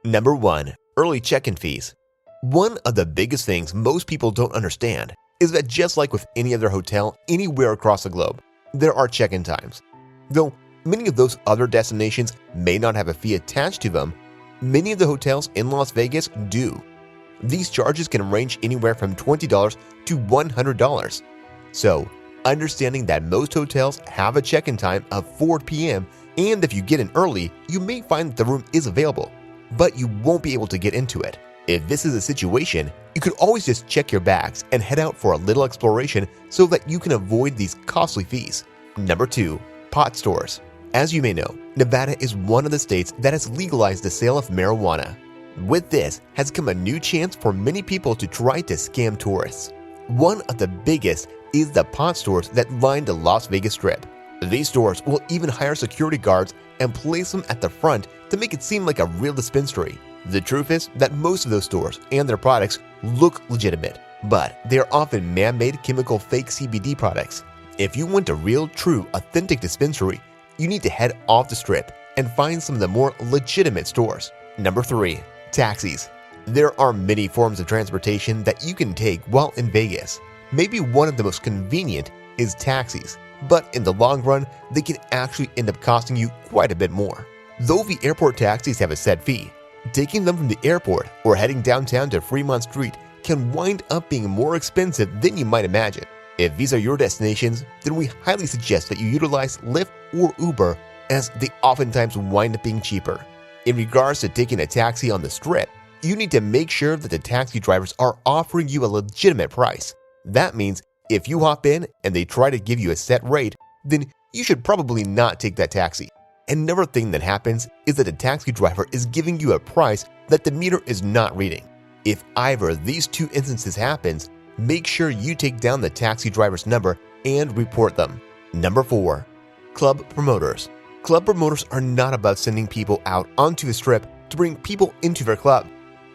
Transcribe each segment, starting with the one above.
Number 1. Early check-in fees. One of the biggest things most people don't understand is that just like with any other hotel anywhere across the globe, there are check-in times. Though many of those other destinations may not have a fee attached to them, many of the hotels in Las Vegas do. These charges can range anywhere from $20 to $100. So, understanding that most hotels have a check-in time of 4 p.m. and if you get in early, you may find that the room is available, but you won't be able to get into it. If this is a situation, you could always just check your bags and head out for a little exploration so that you can avoid these costly fees. Number 2. Pot stores. As you may know, Nevada is one of the states that has legalized the sale of marijuana. With this has come a new chance for many people to try to scam tourists. One of the biggest is the pot stores that line the Las Vegas Strip. These stores will even hire security guards and place them at the front to make it seem like a real dispensary. The truth is that most of those stores and their products look legitimate, but they are often man-made chemical fake CBD products. If you want a real, true, authentic dispensary, you need to head off the Strip and find some of the more legitimate stores. Number 3. Taxis. There are many forms of transportation that you can take while in Vegas. Maybe one of the most convenient is taxis, but in the long run, they can actually end up costing you quite a bit more. Though the airport taxis have a set fee, taking them from the airport or heading downtown to Fremont Street can wind up being more expensive than you might imagine. If these are your destinations, then we highly suggest that you utilize Lyft or Uber, as they oftentimes wind up being cheaper. In regards to taking a taxi on the Strip, you need to make sure that the taxi drivers are offering you a legitimate price. That means if you hop in and they try to give you a set rate, then you should probably not take that taxi. Another thing that happens is that the taxi driver is giving you a price that the meter is not reading. If either of these two instances happens, make sure you take down the taxi driver's number and report them. Number 4. Club promoters. Club promoters are not about sending people out onto the Strip to bring people into their club.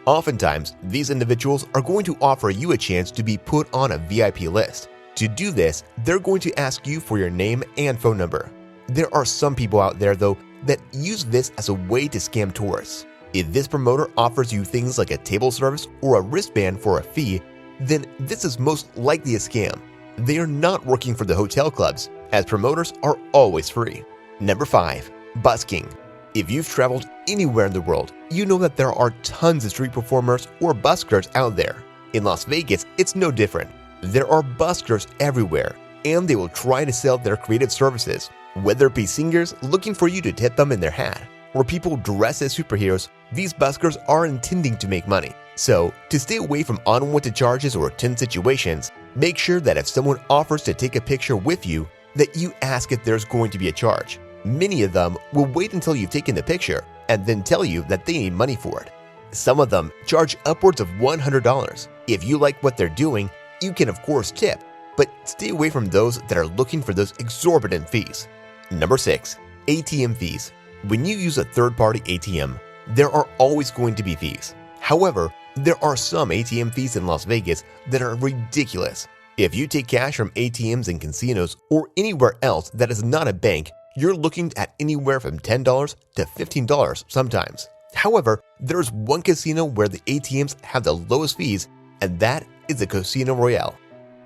Oftentimes, these individuals are going to offer you a chance to be put on a VIP list. To do this, they're going to ask you for your name and phone number. There are some people out there, though, that use this as a way to scam tourists. If this promoter offers you things like a table service or a wristband for a fee, then this is most likely a scam. They are not working for the hotel clubs, as promoters are always free. Number 5. Busking. If you've traveled anywhere in the world, you know that there are tons of street performers or buskers out there. In Las Vegas, it's no different. There are buskers everywhere, and they will try to sell their creative services. Whether it be singers looking for you to tip them in their hat, or people dressed as superheroes, these buskers are intending to make money. So, to stay away from unwanted charges or tense situations, make sure that if someone offers to take a picture with you, that you ask if there's going to be a charge. Many of them will wait until you've taken the picture and then tell you that they need money for it. Some of them charge upwards of $100. If you like what they're doing, you can of course tip, but stay away from those that are looking for those exorbitant fees. Number 6. ATM fees. When you use a third-party ATM, there are always going to be fees. However, there are some ATM fees in Las Vegas that are ridiculous. If you take cash from ATMs in casinos or anywhere else that is not a bank, you're looking at anywhere from $10 to $15 sometimes. However, there's one casino where the ATMs have the lowest fees, and that is the Casino Royale.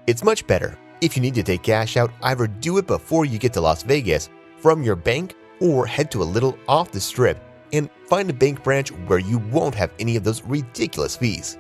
It's much better. If you need to take cash out, either do it before you get to Las Vegas from your bank or head to a little off the Strip and find a bank branch where you won't have any of those ridiculous fees.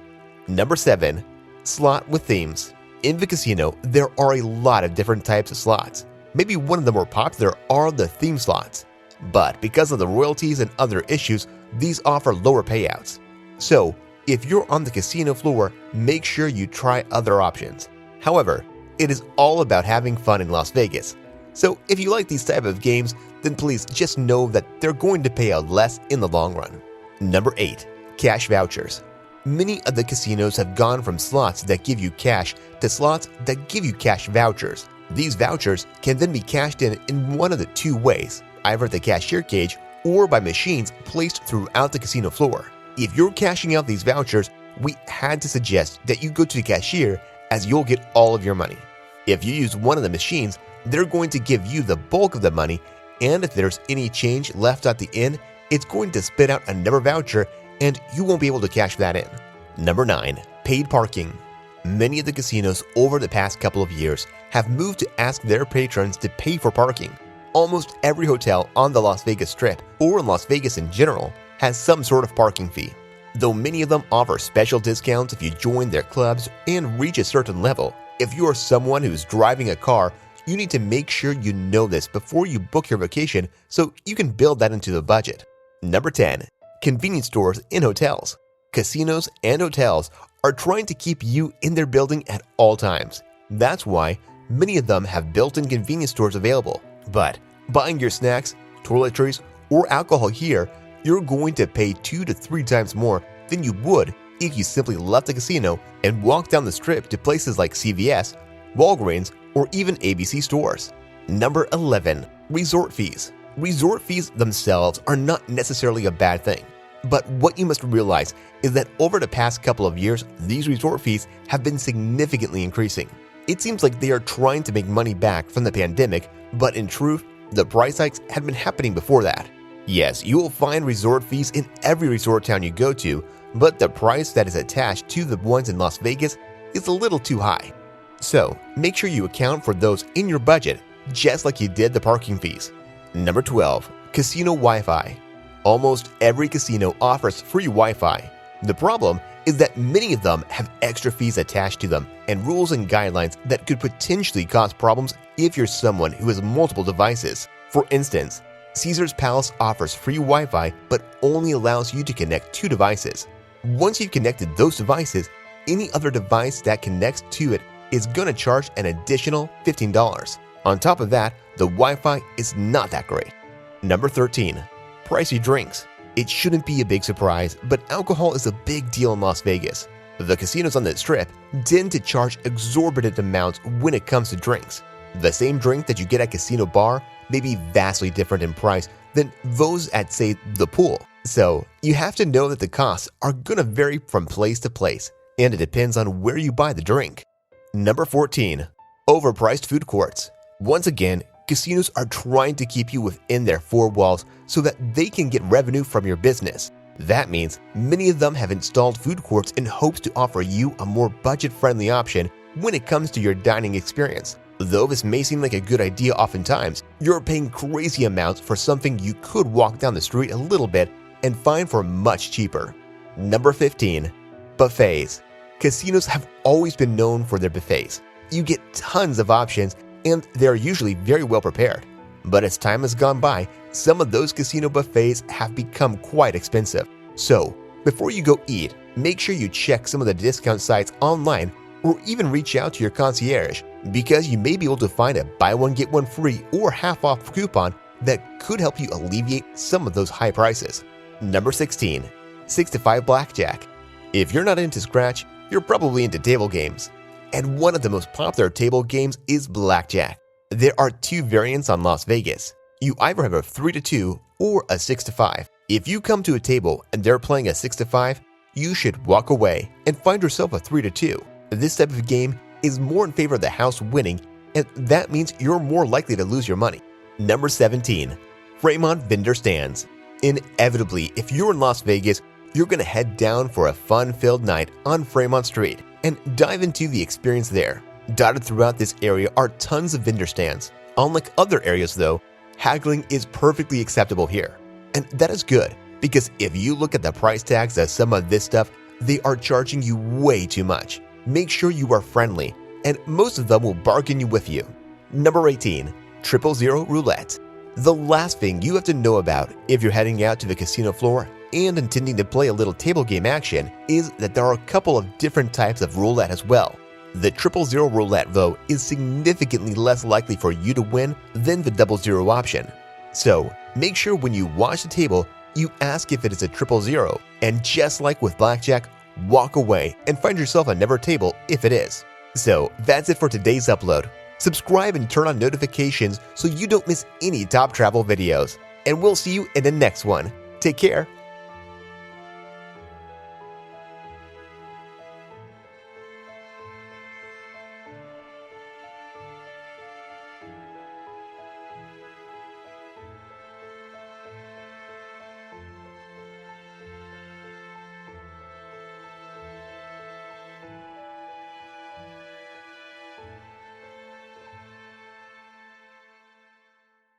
Number 7. Slot with themes. In the casino, there are a lot of different types of slots. Maybe one of the more popular are the theme slots. But because of the royalties and other issues, these offer lower payouts. So, if you're on the casino floor, make sure you try other options. However, it is all about having fun in Las Vegas. So if you like these type of games, then please just know that they're going to pay out less in the long run. Number 8. Cash vouchers. Many of the casinos have gone from slots that give you cash to slots that give you cash vouchers. These vouchers can then be cashed in one of the two ways, either at the cashier cage or by machines placed throughout the casino floor. If you're cashing out these vouchers, we had to suggest that you go to the cashier, as you'll get all of your money. If you use one of the machines, they're going to give you the bulk of the money, and if there's any change left at the end, it's going to spit out another voucher and you won't be able to cash that in. Number 9. Paid parking. Many of the casinos over the past couple of years have moved to ask their patrons to pay for parking. Almost every hotel on the Las Vegas Strip, or in Las Vegas in general, has some sort of parking fee. Though many of them offer special discounts if you join their clubs and reach a certain level, if you are someone who's driving a car, you need to make sure you know this before you book your vacation so you can build that into the budget. Number 10. Convenience stores in hotels. Casinos and hotels are trying to keep you in their building at all times. That's why many of them have built-in convenience stores available. But buying your snacks, toiletries, or alcohol here, you're going to pay 2 to 3 times more than you would if you simply left the casino and walked down the strip to places like CVS, Walgreens, or even ABC stores. Number 11. Resort fees. Resort fees themselves are not necessarily a bad thing. But what you must realize is that over the past couple of years, these resort fees have been significantly increasing. It seems like they are trying to make money back from the pandemic, but in truth, the price hikes had been happening before that. Yes, you will find resort fees in every resort town you go to, but the price that is attached to the ones in Las Vegas is a little too high. So, make sure you account for those in your budget, just like you did the parking fees. Number 12. Casino Wi-Fi. Almost every casino offers free Wi-Fi. The problem is that many of them have extra fees attached to them and rules and guidelines that could potentially cause problems if you're someone who has multiple devices. For instance, Caesar's Palace offers free Wi-Fi but only allows you to connect 2 devices. Once you've connected those devices, any other device that connects to it is going to charge an additional $15. On top of that, the Wi-Fi is not that great. Number 13. Pricey drinks. It shouldn't be a big surprise, but alcohol is a big deal in Las Vegas. The casinos on the Strip tend to charge exorbitant amounts when it comes to drinks. The same drink that you get at Casino Bar may be vastly different in price than those at, say, the pool. So, you have to know that the costs are going to vary from place to place, and it depends on where you buy the drink. Number 14. Overpriced food courts. Once again, casinos are trying to keep you within their 4 walls so that they can get revenue from your business. That means many of them have installed food courts in hopes to offer you a more budget-friendly option when it comes to your dining experience. Though this may seem like a good idea oftentimes, you're paying crazy amounts for something you could walk down the street a little bit and find for much cheaper. Number 15. Buffets. Casinos have always been known for their buffets. You get tons of options and they're usually very well prepared. But as time has gone by, some of those casino buffets have become quite expensive. So, before you go eat, make sure you check some of the discount sites online or even reach out to your concierge because you may be able to find a buy one get one free or half off coupon that could help you alleviate some of those high prices. Number 16. 6 to 5 Blackjack. If you're not into scratch, you're probably into table games. And one of the most popular table games is Blackjack. There are 2 variants on Las Vegas. You either have a 3 to 2 or a 6 to 5. If you come to a table and they're playing a 6 to 5, you should walk away and find yourself a 3 to 2. This type of game is more in favor of the house winning, and that means you're more likely to lose your money. Number 17. Fremont Vendor Stands. Inevitably, if you're in Las Vegas, you're going to head down for a fun-filled night on Fremont Street and dive into the experience there. Dotted throughout this area are tons of vendor stands. Unlike other areas though, haggling is perfectly acceptable here. And that is good, because if you look at the price tags of some of this stuff, they are charging you way too much. Make sure you are friendly, and most of them will bargain you with you. Number 18. 000 Roulette. The last thing you have to know about if you're heading out to the casino floor and intending to play a little table game action is that there are a couple of different types of roulette as well. The 000 Roulette, though, is significantly less likely for you to win than the 00 option. So, make sure when you watch the table, you ask if it is a 000, and just like with Blackjack, walk away and find yourself another table if it is. So, that's it for today's upload. Subscribe and turn on notifications so you don't miss any top travel videos. And we'll see you in the next one. Take care.